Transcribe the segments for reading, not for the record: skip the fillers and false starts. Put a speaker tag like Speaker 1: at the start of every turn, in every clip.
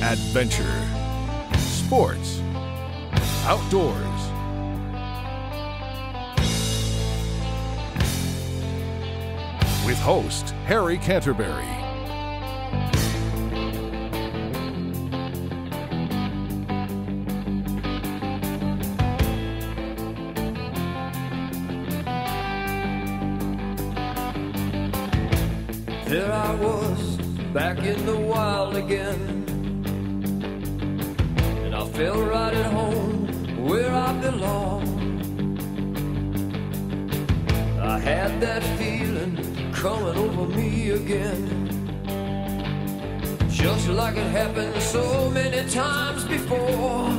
Speaker 1: adventure, sports, outdoors. With host Harry Canterbury.
Speaker 2: There I was, back in the wild again, and I felt right at home where I belong. I had that feeling coming over me again, just like it happened so many times before.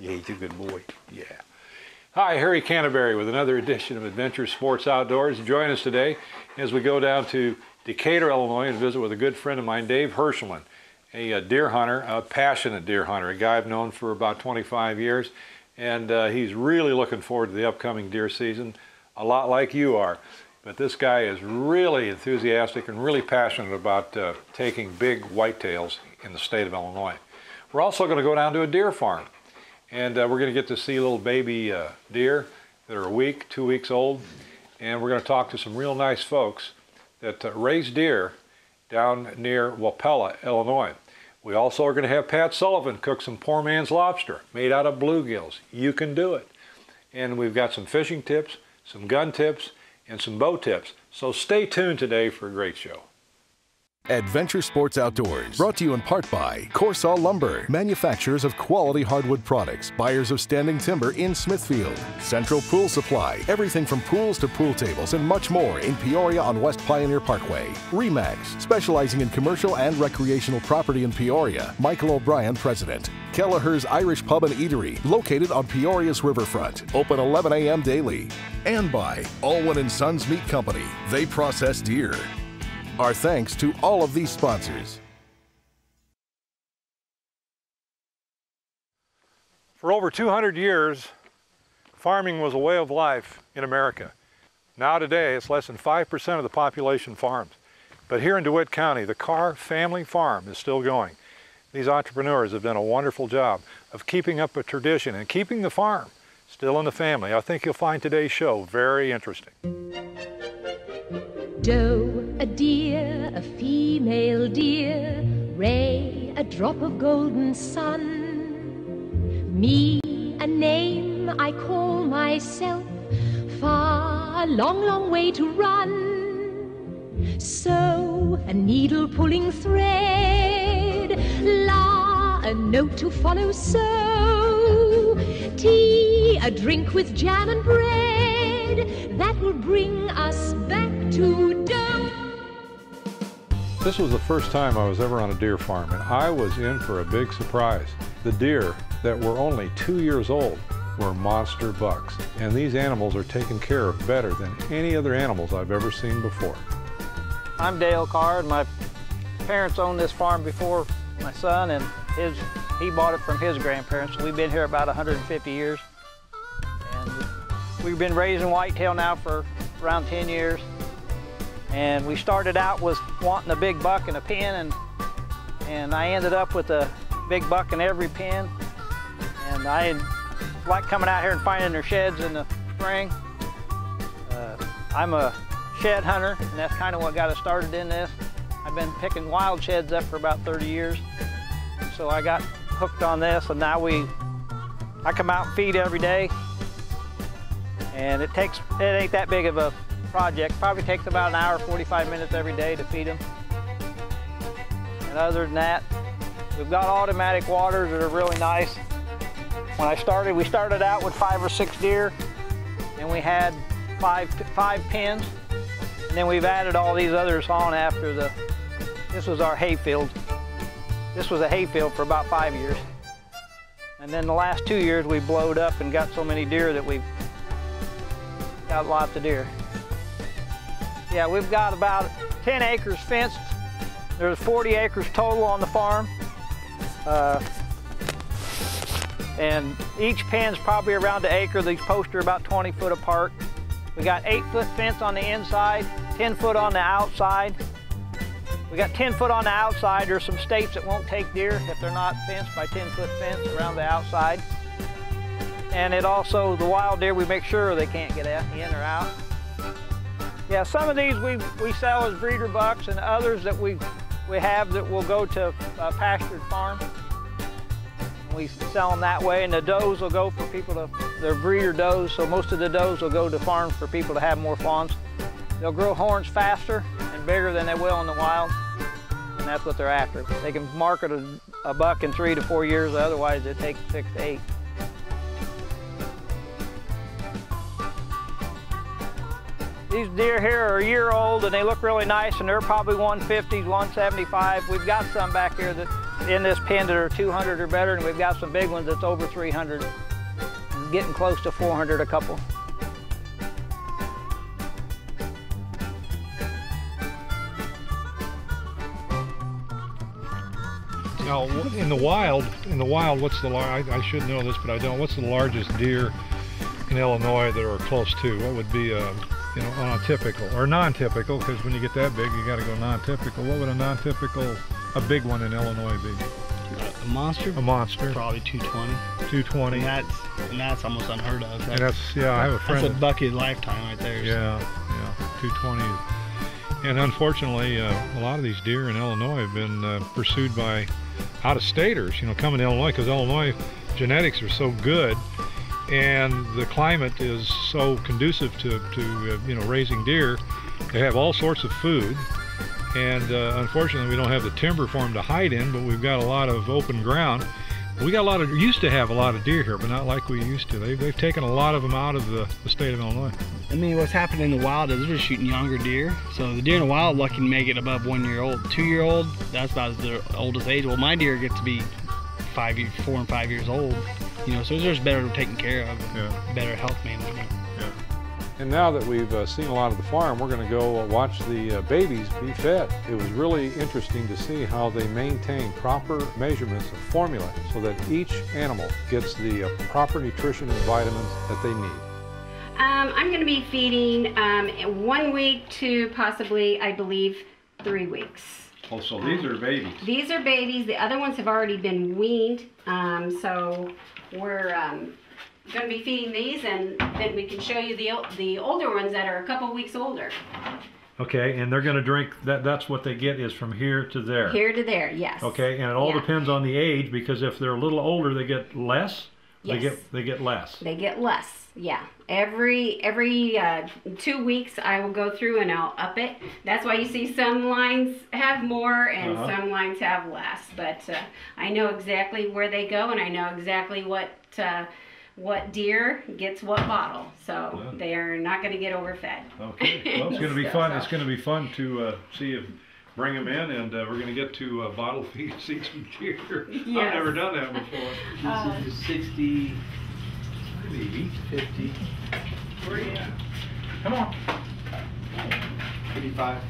Speaker 3: Yeah, he's a good boy. Yeah. Hi, Harry Canterbury with another edition of Adventure Sports Outdoors. Join us today as we go down to Decatur, Illinois, and visit with a good friend of mine, Dave Hirschman, a deer hunter, a passionate deer hunter, a guy I've known for about 25 years, and he's really looking forward to the upcoming deer season, a lot like you are. But this guy is really enthusiastic and really passionate about taking big whitetails in the state of Illinois. We're also going to go down to a deer farm. And we're going to get to see little baby deer that are a week, 2 weeks old. And we're going to talk to some real nice folks that raise deer down near Wapella, Illinois. We also are going to have Pat Sullivan cook some poor man's lobster made out of bluegills. You can do it. And we've got some fishing tips, some gun tips, and some bow tips. So stay tuned today for a great show.
Speaker 1: Adventure Sports Outdoors, brought to you in part by Corsaw Lumber, manufacturers of quality hardwood products, buyers of standing timber in Smithfield. Central Pool Supply, everything from pools to pool tables and much more in Peoria on West Pioneer Parkway. Remax, specializing in commercial and recreational property in Peoria. Michael O'Brien, President. Kelleher's Irish Pub and Eatery, located on Peoria's riverfront, open 11 a.m. daily. And by Alwyn & Sons Meat Company, they process deer. Our thanks to all of these sponsors.
Speaker 3: For over 200 years, farming was a way of life in America. Now today, it's less than 5% of the population farms. But here in DeWitt County, the Carr family farm is still going. These entrepreneurs have done a wonderful job of keeping up a tradition and keeping the farm still in the family. I think you'll find today's show very interesting.
Speaker 4: Doe, a deer, a female deer, ray, a drop of golden sun. Me, a name I call myself, far, long, long way to run. So, a needle pulling thread, la, a note to follow, so. Tea, a drink with jam and bread, that will bring us back to dough.
Speaker 3: This was the first time I was ever on a deer farm, and I was in for a big surprise. The deer that were only 2 years old were monster bucks, and these animals are taken care of better than any other animals I've ever seen before.
Speaker 5: I'm Dale Carr, and my parents owned this farm before my son, and he bought it from his grandparents. So we've been here about 150 years. And we've been raising whitetail now for around 10 years. And we started out with wanting a big buck in a pen, and I ended up with a big buck in every pen. And I like coming out here and finding their sheds in the spring. I'm a shed hunter, and that's kind of what got us started in this. I've been picking wild sheds up for about 30 years. And so I got hooked on this, and now I come out and feed every day. And it ain't that big of a project. Probably takes about an hour, 45 minutes every day to feed them. And other than that, we've got automatic waters that are really nice. When we started out with 5 or 6 deer, and we had five pens, and then we've added all these others on after this was our hayfield. This was a hayfield for about 5 years. And then the last 2 years we blowed up and got so many deer that we've got lots of deer. Yeah, we've got about 10 acres fenced There's 40 acres total on the farm. And each pen's probably around an acre. These posts are about 20 foot apart. We got 8-foot fence on the inside, 10 foot on the outside. We got 10 foot on the outside. There's some states that won't take deer if they're not fenced by 10-foot fence around the outside. And it also, the wild deer, we make sure they can't get in or out. Yeah, some of these we sell as breeder bucks, and others that we have that will go to a pastured farm. We sell them that way, and the does will go for people to, they're breeder does, so most of the does will go to farms for people to have more fawns. They'll grow horns faster and bigger than they will in the wild, and that's what they're after. They can market a buck in 3 to 4 years, otherwise it takes 6 to 8. These deer here are a year old and they look really nice, and they're probably 150s, 175. We've got some back here that in this pen that are 200 or better, and we've got some big ones that's over 300, getting close to 400 a couple.
Speaker 3: Now, in the wild, what's the I should know this, but I don't. What's the largest deer in Illinois that are close to? What would be you know, on a typical or non-typical? Because when you get that big, you got to go non-typical. What would a non-typical, a big one in Illinois be?
Speaker 6: A monster?
Speaker 3: A monster.
Speaker 6: Probably 220.
Speaker 3: 220.
Speaker 6: And that's almost unheard of.
Speaker 3: And that's, yeah, I have a friend.
Speaker 6: That's a bucket lifetime right there.
Speaker 3: Yeah, yeah, 220. And unfortunately, a lot of these deer in Illinois have been pursued by out-of-staters, you know, coming to Illinois, because Illinois genetics are so good, and the climate is so conducive to you know, raising deer. They have all sorts of food, and unfortunately we don't have the timber for them to hide in, but we've got a lot of open ground. We got a lot of, used to have a lot of deer here, but not like we used to. They've taken a lot of them out of the state of Illinois.
Speaker 6: I mean, what's happening in the wild is they're just shooting younger deer. So the deer in the wild lucky to make it above 1 year old. 2 year old, that's about their oldest age. Well, my deer get to be 4 and 5 years old. You know, so they're just better taken care of, and better health management.
Speaker 3: Yeah. And now that we've seen a lot of the farm, we're going to go watch the babies be fed. It was really interesting to see how they maintain proper measurements of formula so that each animal gets the proper nutrition and vitamins that they need.
Speaker 7: I'm going to be feeding 1 week to possibly, I believe, 3 weeks.
Speaker 3: Oh, so these are babies.
Speaker 7: These are babies. The other ones have already been weaned, so we're going to be feeding these, and then we can show you the older ones that are a couple weeks older.
Speaker 3: Okay, and they're going to drink, that's what they get is from here to there.
Speaker 7: Here to there, yes.
Speaker 3: Okay, and it all depends on the age, because if they're a little older, they get less.
Speaker 7: Yes.
Speaker 3: They get less.
Speaker 7: They get less, yeah. Every 2 weeks I will go through and I'll up it. That's why you see some lines have more and some lines have less. But I know exactly where they go, and I know exactly what deer gets what bottle. So they are not going to get overfed.
Speaker 3: Okay, well, it's going to be fun. It's going to be fun to see if bring them in, and we're going to get to bottle feed, see some deer.
Speaker 7: Yes.
Speaker 3: I've never done that before.
Speaker 6: This is 60,
Speaker 3: maybe
Speaker 6: 50,
Speaker 3: Where are you at? Come on.
Speaker 6: 85.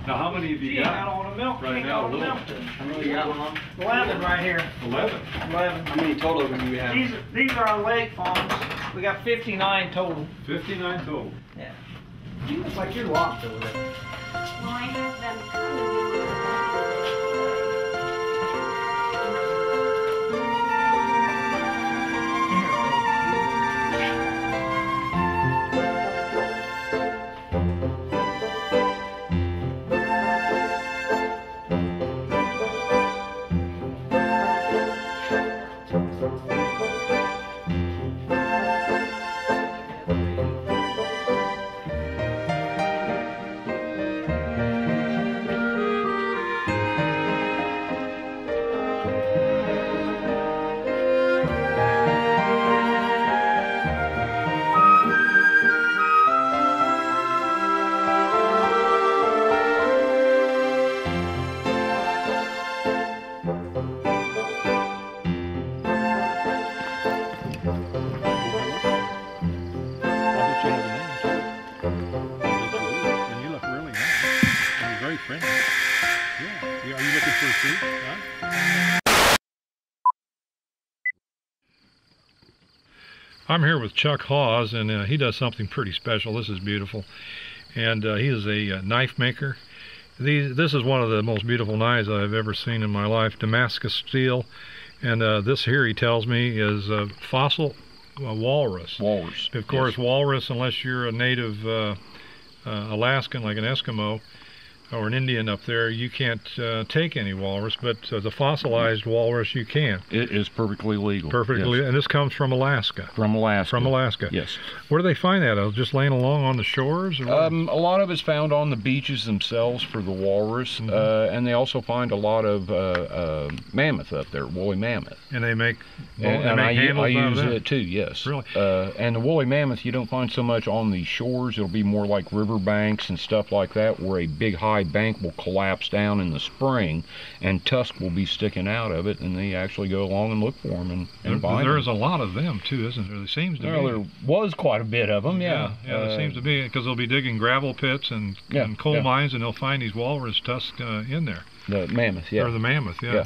Speaker 3: Now, how many have you got?
Speaker 5: All the milk.
Speaker 3: Right now, little.
Speaker 6: How many you got, Mom?
Speaker 5: 11 right here.
Speaker 3: 11.
Speaker 5: 11.
Speaker 6: How many total do you have?
Speaker 5: These are our leg fawns. We got 59 total.
Speaker 3: 59 total.
Speaker 5: Yeah. You look like you're locked over there.
Speaker 7: Well, I have them kind
Speaker 3: very friendly. Yeah. Are you looking for food? Huh? I'm here with Chuck Hawes, and he does something pretty special. This is beautiful. And he is a knife maker. This is one of the most beautiful knives I've ever seen in my life, Damascus steel. And this here, he tells me, is fossil walrus.
Speaker 8: Walrus.
Speaker 3: Of course, yes. Walrus, unless you're a native Alaskan, like an Eskimo, or an Indian up there, you can't take any walrus, but the fossilized walrus you can. It is perfectly legal. Perfectly, yes. And this comes from Alaska. From Alaska. From Alaska. Yes. Where do they find that? Just laying along on the shores? Or a lot of it's found on the beaches themselves for the walrus, and they also find a lot of mammoth up there, woolly mammoth. And they make, I use it too, yes. Really? And the woolly mammoth you don't find so much on the shores. It'll be more like riverbanks and stuff like that, where a big high bank will collapse down in the spring and tusk will be sticking out of it, and they actually go along and look for them and find them. There's a lot of them too, isn't there? There seems to be. There was quite a bit of them, yeah. There seems to be, because they'll be digging gravel pits and coal mines, and they'll find these walrus tusks in there. The mammoth, yeah. Or the mammoth, yeah.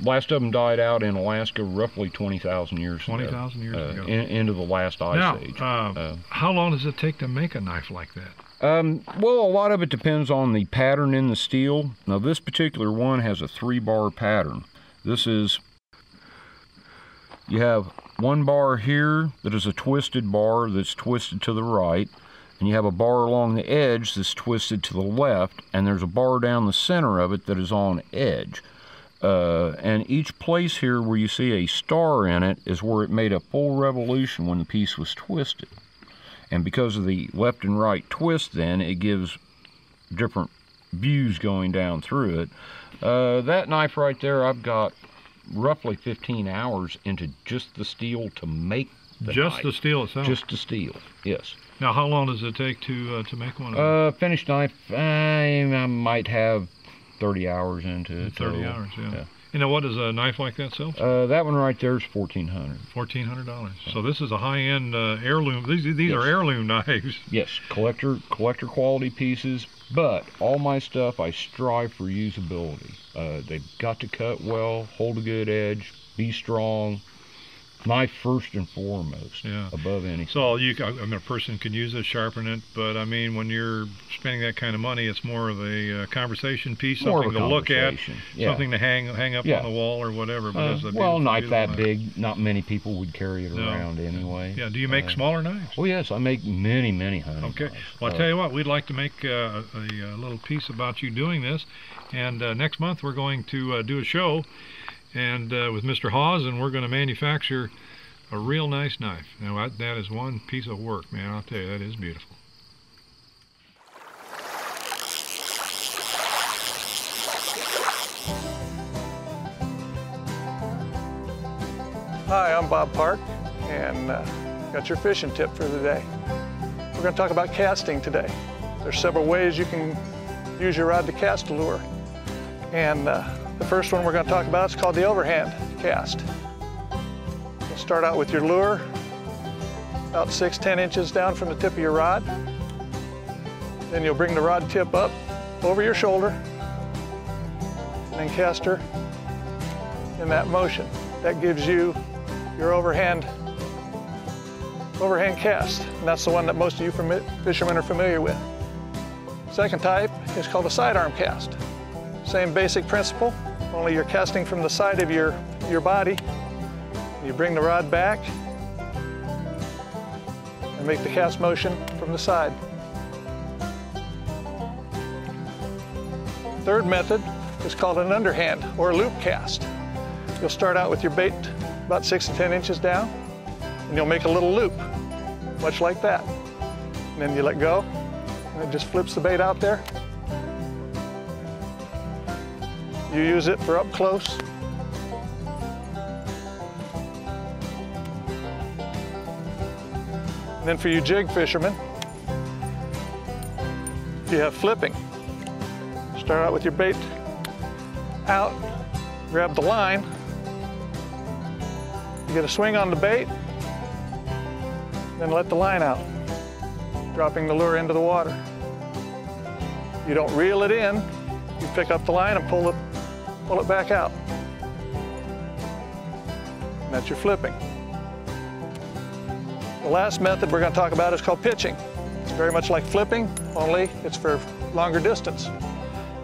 Speaker 3: Last of them died out in Alaska roughly 20,000 years ago. 20,000 years ago. Into the last ice age. How long does it take to make a knife like that? Well, a lot of it depends on the pattern in the steel. Now, this particular one has a 3-bar pattern. This is, you have one bar here that is a twisted bar that's twisted to the right, and you have a bar along the edge that's twisted to the left, and there's a bar down the center of it that is on edge. And each place here where you see a star in it is where it made a full revolution when the piece was twisted. And because of the left and right twist, then it gives different views going down through it. That knife right there, I've got roughly 15 hours into just the steel to make the knife. Just the steel itself? Just the steel, yes. Now, how long does it take to make one of them? Finished knife, I might have 30 hours into it. 30 hours, yeah. You know, what does a knife like that sell? That one right there is $1,400. $1,400. So this is a high-end heirloom. These are heirloom knives. Yes, collector quality pieces. But all my stuff, I strive for usability. They've got to cut well, hold a good edge, be strong. Knife first and foremost, above anything. So a person can use it, sharpen it, but I mean, when you're spending that kind of money, it's more of a conversation piece, something to look at, something to hang up on the wall or whatever. But well, a knife that big, not many people would carry it around anyway. Yeah. Do you make smaller knives? Oh yes, I make many hunting knives. Okay. Well, I'll tell you what, we'd like to make a little piece about you doing this, and next month we're going to do a show. And with Mr. Hawes, and we're going to manufacture a real nice knife. Now that is one piece of work, man. I'll tell you, that is beautiful.
Speaker 9: Hi, I'm Bob Park, and got your fishing tip for the day. We're going to talk about casting today. There's several ways you can use your rod to cast a lure. And the first one we're going to talk about is called the overhand cast. You'll start out with your lure about 6-10 inches down from the tip of your rod. Then you'll bring the rod tip up over your shoulder and then cast her in that motion. That gives you your overhand cast, and that's the one that most of you fishermen are familiar with. Second type is called a sidearm cast. Same basic principle, only you're casting from the side of your body. You bring the rod back and make the cast motion from the side. Third method is called an underhand or loop cast. You'll start out with your bait about 6 to 10 inches down, and you'll make a little loop, much like that. And then you let go, and it just flips the bait out there. You use it for up close. And then for you jig fishermen, you have flipping. Start out with your bait out, grab the line, you get a swing on the bait, then let the line out, dropping the lure into the water. You don't reel it in, you pick up the line and pull it back out. And that's your flipping. The last method we're going to talk about is called pitching. It's very much like flipping, only it's for longer distance.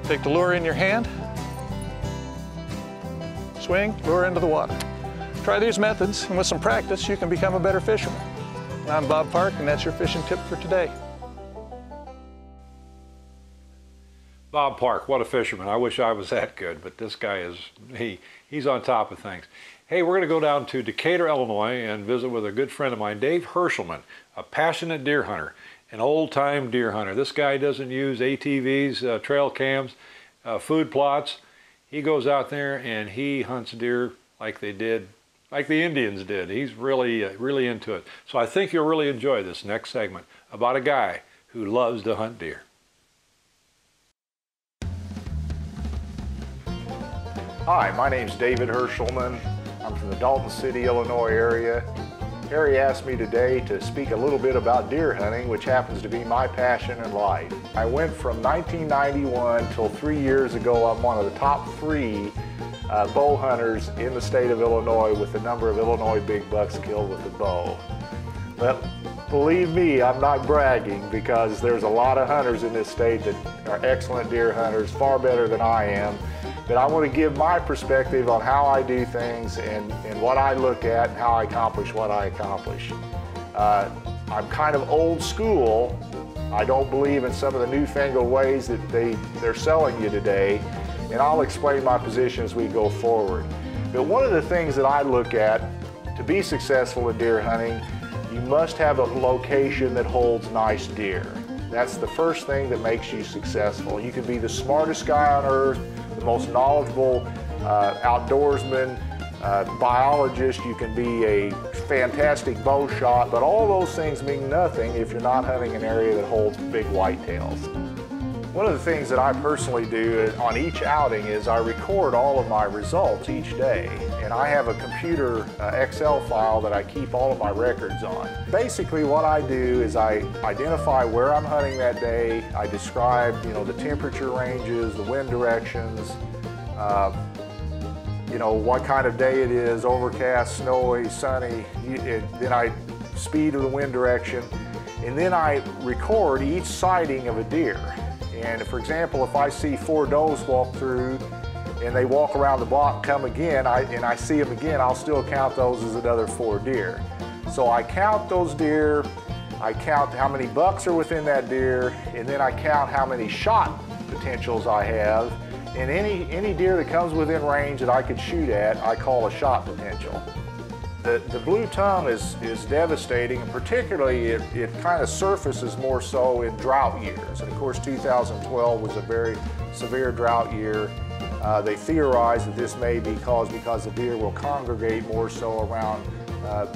Speaker 9: Take the lure in your hand, swing, lure into the water. Try these methods, and with some practice, you can become a better fisherman. I'm Bob Park, and that's your fishing tip for today.
Speaker 3: Bob Park, what a fisherman. I wish I was that good, but this guy is, he's on top of things. Hey, we're going to go down to Decatur, Illinois and visit with a good friend of mine, Dave Herschelman, a passionate deer hunter, an old-time deer hunter. This guy doesn't use ATVs, trail cams, food plots. He goes out there and he hunts deer like they did, like the Indians did. He's really, really into it. So I think you'll really enjoy this next segment about a guy who loves to hunt deer.
Speaker 8: Hi, my name's David Herschelman. I'm from the Dalton City, Illinois area. Harry asked me today to speak a little bit about deer hunting, which happens to be my passion in life. I went from 1991 till 3 years ago. I'm one of the top 3 bow hunters in the state of Illinois with the number of Illinois big bucks killed with a bow. But believe me, I'm not bragging, because there's a lot of hunters in this state that are excellent deer hunters, far better than I am. But I want to give my perspective on how I do things and what I look at and how I accomplish what I accomplish. I'm kind of old school. I don't believe in some of the newfangled ways that they're selling you today, and I'll explain my position as we go forward. But one of the things that I look at to be successful in deer hunting, you must have a location that holds nice deer. That's the first thing that makes you successful. You can be the smartest guy on earth, the most knowledgeable outdoorsman, biologist, you can be a fantastic bow shot, but all those things mean nothing if you're not hunting an area that holds big whitetails. One of the things that I personally do on each outing is I record all of my results each day, and I have a computer Excel file that I keep all of my records on. Basically what I do is I identify where I'm hunting that day, I describe the temperature ranges, the wind directions, what kind of day it is, overcast, snowy, sunny, then I speed of the wind direction, and then I record each sighting of a deer. And for example, if I see 4 does walk through and they walk around the block, come again, and I see them again, I'll still count those as another 4 deer. So I count those deer, I count how many bucks are within that deer, and then I count how many shot potentials I have. And any deer that comes within range that I could shoot at, I call a shot potential. The blue tongue is devastating, and particularly it kind of surfaces more so in drought years. And of course 2012 was a very severe drought year. They theorize that this may be caused because the deer will congregate more so around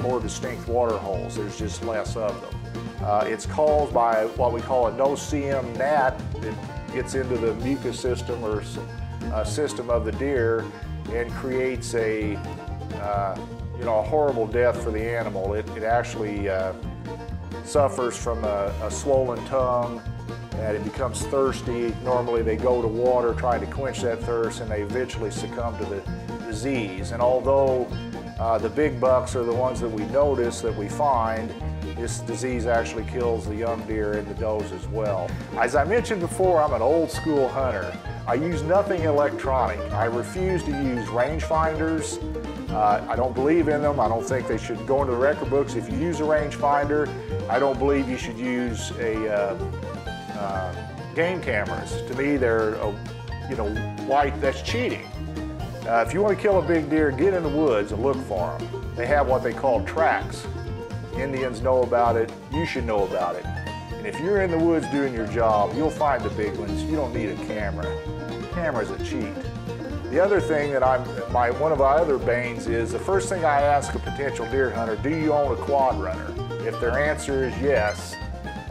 Speaker 8: more distinct water holes. There's just less of them. It's caused by what we call a no-see-um gnat that gets into the mucus system or system of the deer and creates a horrible death for the animal. It actually suffers from a swollen tongue, and it becomes thirsty. Normally they go to water trying to quench that thirst, and they eventually succumb to the disease. And although the big bucks are the ones that we notice, that we find, this disease actually kills the young deer and the does as well. As I mentioned before, I'm an old school hunter. I use nothing electronic. I refuse to use rangefinders. I don't believe in them. I don't think they should go into the record books. If you use a rangefinder, I don't believe you should use game cameras. To me, they're that's cheating. If you want to kill a big deer, get in the woods and look for them. They have what they call tracks. Indians know about it. You should know about it. And if you're in the woods doing your job, you'll find the big ones. You don't need a camera. The camera's a cheat. The other thing that one of my other banes is, the first thing I ask a potential deer hunter, do you own a quad runner? If their answer is yes,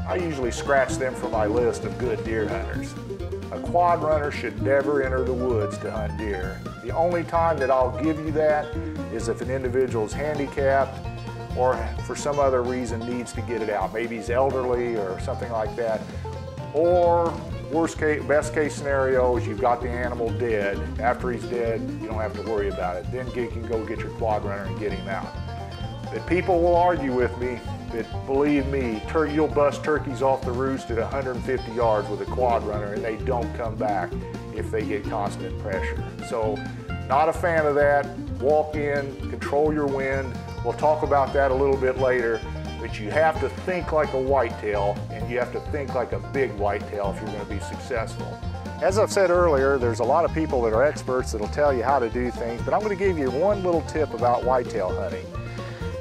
Speaker 8: I usually scratch them from my list of good deer hunters. A quad runner should never enter the woods to hunt deer. The only time that I'll give you that is if an individual is handicapped or for some other reason needs to get it out. Maybe he's elderly or something like that. Or best case scenario is you've got the animal dead. After he's dead, you don't have to worry about it. Then you can go get your quad runner and get him out. But people will argue with me that, believe me, you'll bust turkeys off the roost at 150 yards with a quad runner and they don't come back if they get constant pressure. So, not a fan of that. Walk in, control your wind. We'll talk about that a little bit later, but you have to think like a whitetail and you have to think like a big whitetail if you're going to be successful. As I've said earlier, there's a lot of people that are experts that'll tell you how to do things, but I'm going to give you one little tip about whitetail hunting.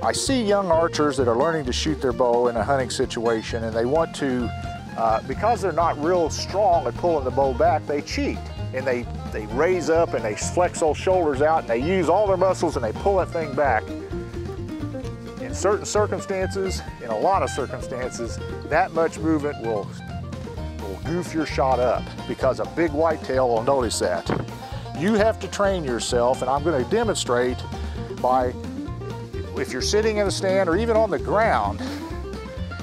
Speaker 8: I see young archers that are learning to shoot their bow in a hunting situation, and they want to, because they're not real strong at pulling the bow back, they cheat. And they raise up and they flex those shoulders out and they use all their muscles and they pull that thing back. In certain circumstances, in a lot of circumstances, that much movement will goof your shot up because a big whitetail will notice that. You have to train yourself, and I'm going to demonstrate by, if you're sitting in a stand or even on the ground,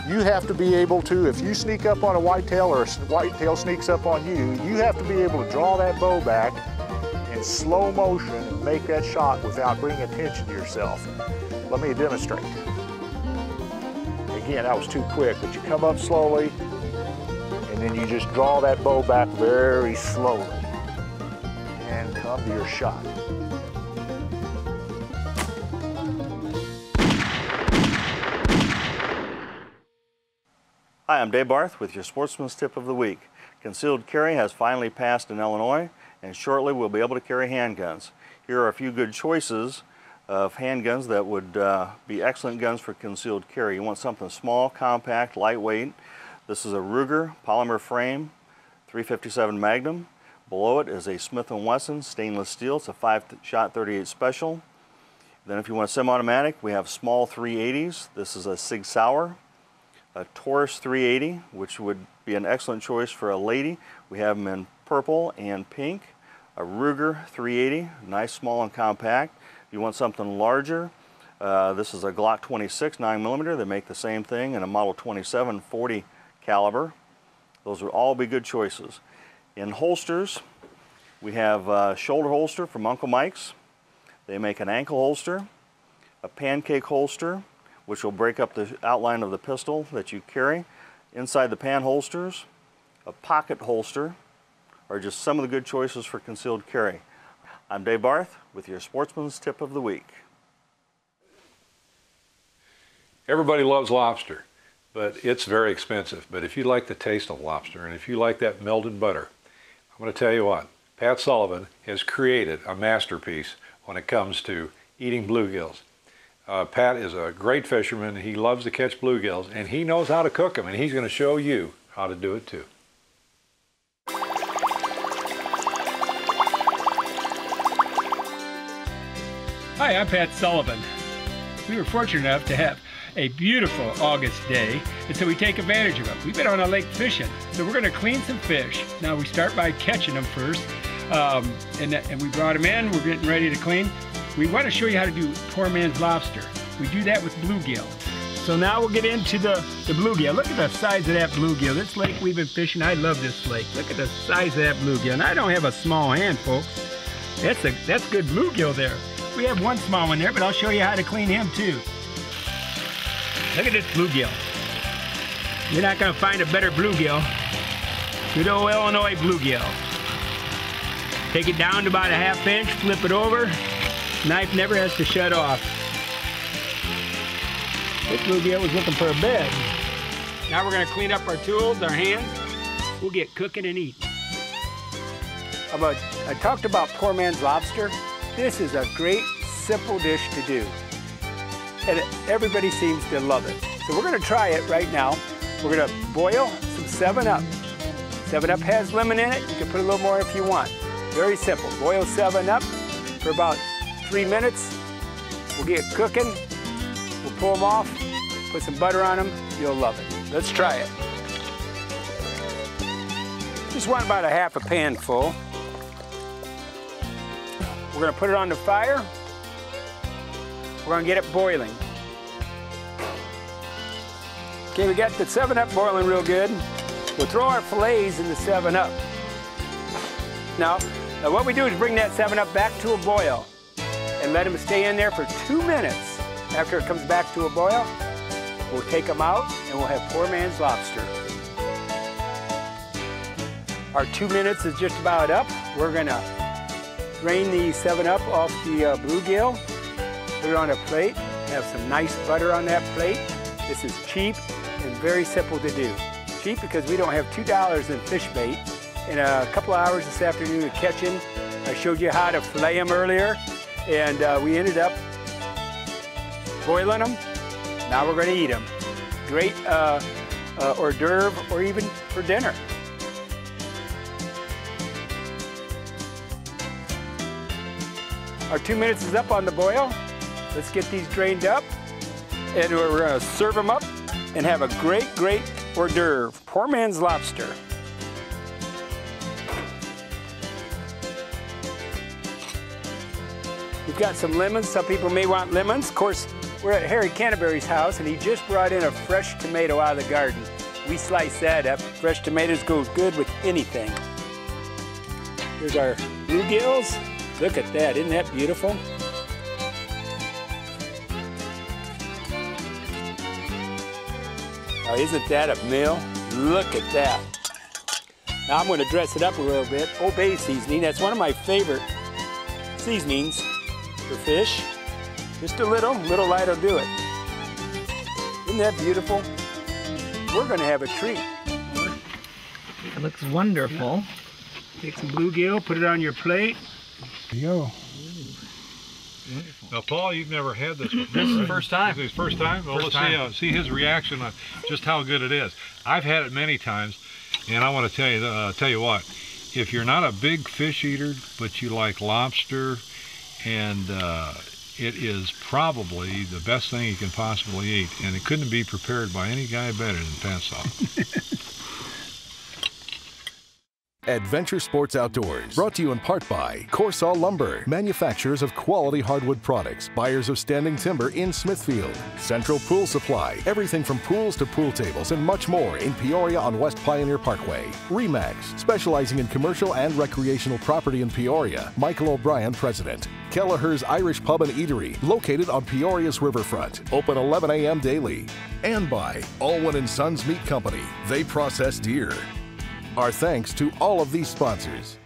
Speaker 8: you have to be able to, if you sneak up on a whitetail or a whitetail sneaks up on you, you have to be able to draw that bow back in slow motion and make that shot without bringing attention to yourself. Let me demonstrate. Again, that was too quick, but you come up slowly and then you just draw that bow back very slowly and come to your shot.
Speaker 10: Hi, I'm Dave Barth with your Sportsman's Tip of the Week. Concealed carry has finally passed in Illinois, and shortly we'll be able to carry handguns. Here are a few good choices of handguns that would be excellent guns for concealed carry. You want something small, compact, lightweight. This is a Ruger polymer frame, 357 Magnum. Below it is a Smith & Wesson stainless steel. It's a 5-shot 38 special. Then if you want a semi-automatic, we have small 380s. This is a Sig Sauer. A Taurus 380, which would be an excellent choice for a lady. We have them in purple and pink. A Ruger 380, nice, small, and compact. If you want something larger, this is a Glock 26 9mm. They make the same thing in a Model 27 40 caliber. Those would all be good choices. In holsters, we have a shoulder holster from Uncle Mike's. They make an ankle holster, a pancake holster, which will break up the outline of the pistol that you carry. Inside the pan holsters, a pocket holster, are just some of the good choices for concealed carry. I'm Dave Barth with your Sportsman's Tip of the Week.
Speaker 3: Everybody loves lobster, but it's very expensive. But if you like the taste of lobster and if you like that melted butter, I'm going to tell you what, Pat Sullivan has created a masterpiece when it comes to eating bluegills. Pat is a great fisherman. He loves to catch bluegills, and he knows how to cook them, and he's going to show you how to do it too.
Speaker 11: Hi, I'm Pat Sullivan. We were fortunate enough to have a beautiful August day, and so we take advantage of it. We've been on a lake fishing, so we're going to clean some fish. Now we start by catching them first, and we brought them in. We're getting ready to clean. We want to show you how to do poor man's lobster. We do that with bluegill. So now we'll get into the bluegill. Look at the size of that bluegill. This lake we've been fishing, I love this lake. Look at the size of that bluegill. And I don't have a small hand, folks. That's good bluegill there. We have one small one there, but I'll show you how to clean him too. Look at this bluegill. You're not going to find a better bluegill. Good old Illinois bluegill. Take it down to about a ½ inch, flip it over. Knife never has to shut off. This bluegill was looking for a bed. Now we're going to clean up our tools, our hands. We'll get cooking and eating.
Speaker 12: I talked about poor man's lobster. This is a great, simple dish to do. And everybody seems to love it. So we're going to try it right now. We're going to boil some 7-Up. 7-Up has lemon in it. You can put a little more if you want. Very simple. Boil 7-Up for about 3 minutes. We'll get cooking. We'll pull them off, put some butter on them. You'll love it. Let's try it. Just want about a ½ pan full. We're going to put it on the fire. We're going to get it boiling. Okay, we got the 7-Up boiling real good. We'll throw our fillets in the 7-Up. Now what we do is bring that 7-Up back to a boil and let them stay in there for 2 minutes. After it comes back to a boil, we'll take them out and we'll have poor man's lobster. Our 2 minutes is just about up. We're gonna drain the 7-Up off the bluegill, put it on a plate, have some nice butter on that plate. This is cheap and very simple to do. Cheap because we don't have $2 in fish bait. In a couple of hours this afternoon of catching, I showed you how to fillet them earlier, and we ended up boiling them. Now we're gonna eat them. Great hors d'oeuvre or even for dinner. Our 2 minutes is up on the boil. Let's get these drained up, and we're gonna serve them up and have a great, great hors d'oeuvre. Poor man's lobster. We've got some lemons. Some people may want lemons. Of course, we're at Harry Canterbury's house, and he just brought in a fresh tomato out of the garden. We slice that up. Fresh tomatoes go good with anything. Here's our bluegills. Look at that, isn't that beautiful? Now, isn't that a meal? Look at that. Now I'm gonna dress it up a little bit. Old Bay seasoning, that's one of my favorite seasonings for fish. Just a little light will do it. Isn't that beautiful? We're gonna have a treat.
Speaker 6: It looks wonderful.
Speaker 12: Take some bluegill, put it on your plate. There you go.
Speaker 3: Now, Paul, you've never had this before.
Speaker 11: This is the first time.
Speaker 3: This is his first time? Well, let's see his reaction on just how good it is. I've had it many times, and I want to tell you what. If you're not a big fish eater, but you like lobster, and it is probably the best thing you can possibly eat, and it couldn't be prepared by any guy better than Pat Sullivan.
Speaker 1: Adventure Sports Outdoors, brought to you in part by Corsaw Lumber, manufacturers of quality hardwood products, buyers of standing timber in Smithfield. Central Pool Supply, everything from pools to pool tables and much more in Peoria on West Pioneer Parkway. Remax, specializing in commercial and recreational property in Peoria. Michael O'Brien, President. Kelleher's Irish Pub and Eatery, located on Peoria's riverfront, open 11 a.m. daily. And by Alwyn & Sons Meat Company, they process deer. Our thanks to all of these sponsors.